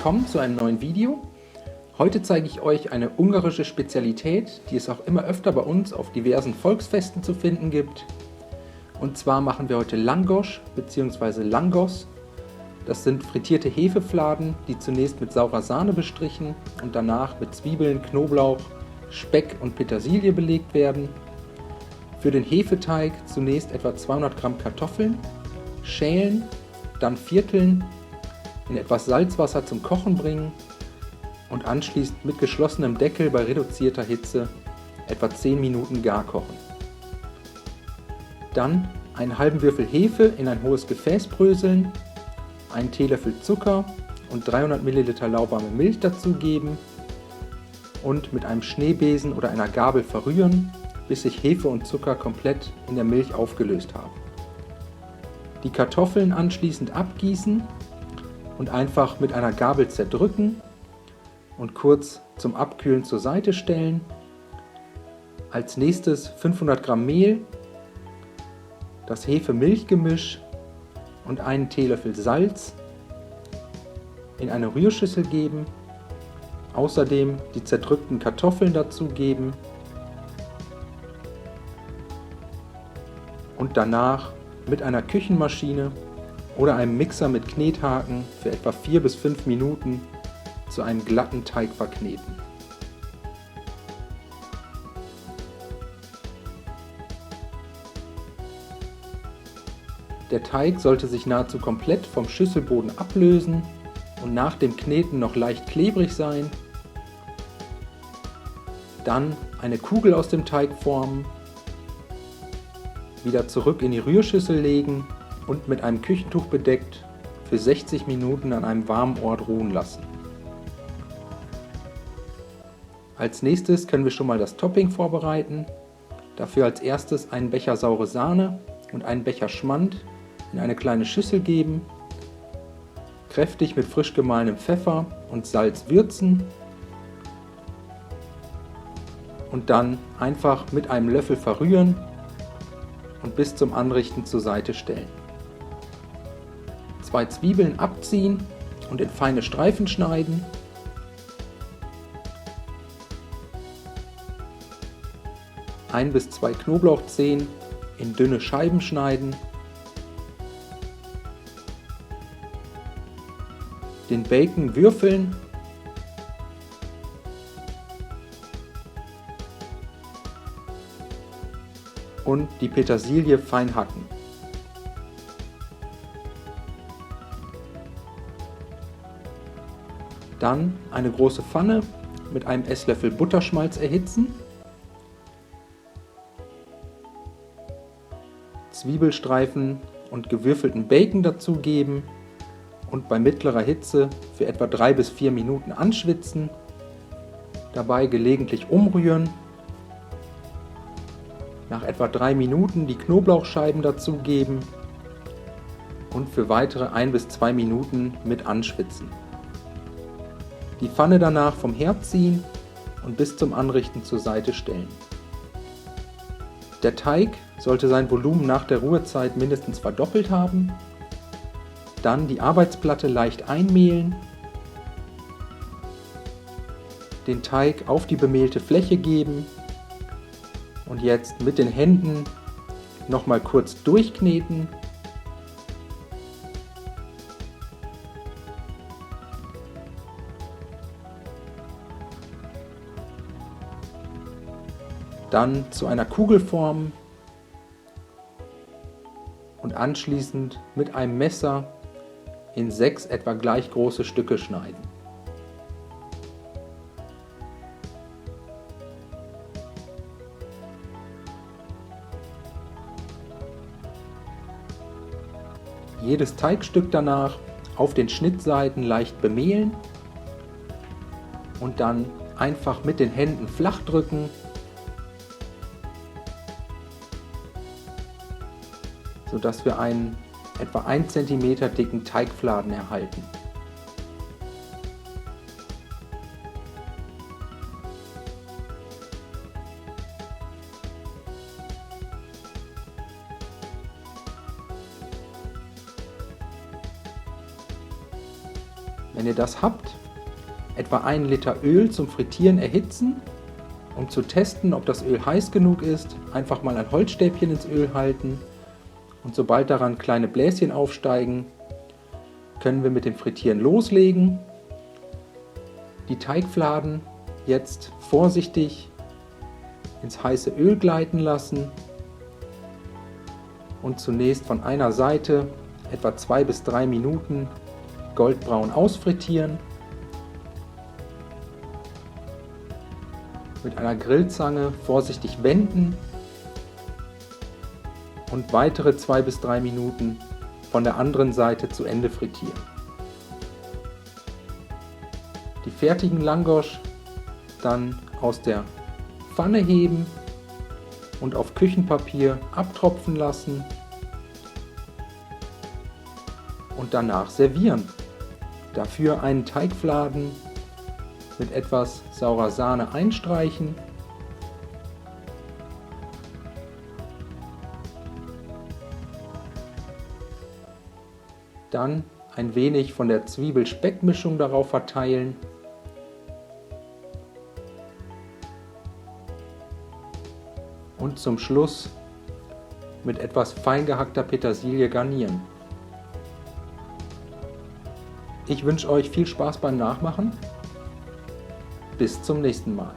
willkommen zu einem neuen Video. Heute zeige ich euch eine ungarische Spezialität, die es auch immer öfter bei uns auf diversen Volksfesten zu finden gibt. Und zwar machen wir heute Langosch bzw. Langos. Das sind frittierte Hefefladen, die zunächst mit saurer Sahne bestrichen und danach mit Zwiebeln, Knoblauch, Speck und Petersilie belegt werden. Für den Hefeteig zunächst etwa 200 Gramm Kartoffeln, schälen, dann vierteln, in etwas Salzwasser zum Kochen bringen und anschließend mit geschlossenem Deckel bei reduzierter Hitze etwa 10 Minuten gar kochen. Dann einen halben Würfel Hefe in ein hohes Gefäß bröseln, einen Teelöffel Zucker und 300 ml lauwarme Milch dazugeben und mit einem Schneebesen oder einer Gabel verrühren, bis sich Hefe und Zucker komplett in der Milch aufgelöst haben. Die Kartoffeln anschließend abgießen und einfach mit einer Gabel zerdrücken und kurz zum Abkühlen zur Seite stellen. Als nächstes 500 Gramm Mehl, das Hefe-Milch-Gemisch und einen Teelöffel Salz in eine Rührschüssel geben, außerdem die zerdrückten Kartoffeln dazugeben und danach mit einer Küchenmaschine oder einem Mixer mit Knethaken für etwa 4 bis 5 Minuten zu einem glatten Teig verkneten. Der Teig sollte sich nahezu komplett vom Schüsselboden ablösen und nach dem Kneten noch leicht klebrig sein. Dann eine Kugel aus dem Teig formen, wieder zurück in die Rührschüssel legen und mit einem Küchentuch bedeckt für 60 Minuten an einem warmen Ort ruhen lassen. Als nächstes können wir schon mal das Topping vorbereiten. Dafür als erstes einen Becher saure Sahne und einen Becher Schmand in eine kleine Schüssel geben, kräftig mit frisch gemahlenem Pfeffer und Salz würzen und dann einfach mit einem Löffel verrühren und bis zum Anrichten zur Seite stellen. 2 Zwiebeln abziehen und in feine Streifen schneiden. Ein bis 2 Knoblauchzehen in dünne Scheiben schneiden. Den Bacon würfeln. Und die Petersilie fein hacken. Dann eine große Pfanne mit einem Esslöffel Butterschmalz erhitzen, Zwiebelstreifen und gewürfelten Bacon dazugeben und bei mittlerer Hitze für etwa 3 bis 4 Minuten anschwitzen, dabei gelegentlich umrühren. Nach etwa 3 Minuten die Knoblauchscheiben dazugeben und für weitere 1 bis 2 Minuten mit anschwitzen. Die Pfanne danach vom Herd ziehen und bis zum Anrichten zur Seite stellen. Der Teig sollte sein Volumen nach der Ruhezeit mindestens verdoppelt haben. Dann die Arbeitsplatte leicht einmehlen, den Teig auf die bemehlte Fläche geben und jetzt mit den Händen nochmal kurz durchkneten. Dann zu einer Kugel formen und anschließend mit einem Messer in 6 etwa gleich große Stücke schneiden. Jedes Teigstück danach auf den Schnittseiten leicht bemehlen und dann einfach mit den Händen flach drücken, sodass wir einen etwa 1 cm dicken Teigfladen erhalten. Wenn ihr das habt, etwa 1 Liter Öl zum Frittieren erhitzen, um zu testen, ob das Öl heiß genug ist. Einfach mal ein Holzstäbchen ins Öl halten und sobald daran kleine Bläschen aufsteigen, können wir mit dem Frittieren loslegen. Die Teigfladen jetzt vorsichtig ins heiße Öl gleiten lassen und zunächst von einer Seite etwa 2 bis 3 Minuten goldbraun ausfrittieren. Mit einer Grillzange vorsichtig wenden und weitere 2 bis 3 Minuten von der anderen Seite zu Ende frittieren. Die fertigen Langosch dann aus der Pfanne heben und auf Küchenpapier abtropfen lassen und danach servieren. Dafür einen Teigfladen mit etwas saurer Sahne einstreichen . Dann ein wenig von der Zwiebel-Speck-Mischung darauf verteilen . Und zum Schluss mit etwas fein gehackter Petersilie garnieren. Ich wünsche euch viel Spaß beim Nachmachen. Bis zum nächsten Mal.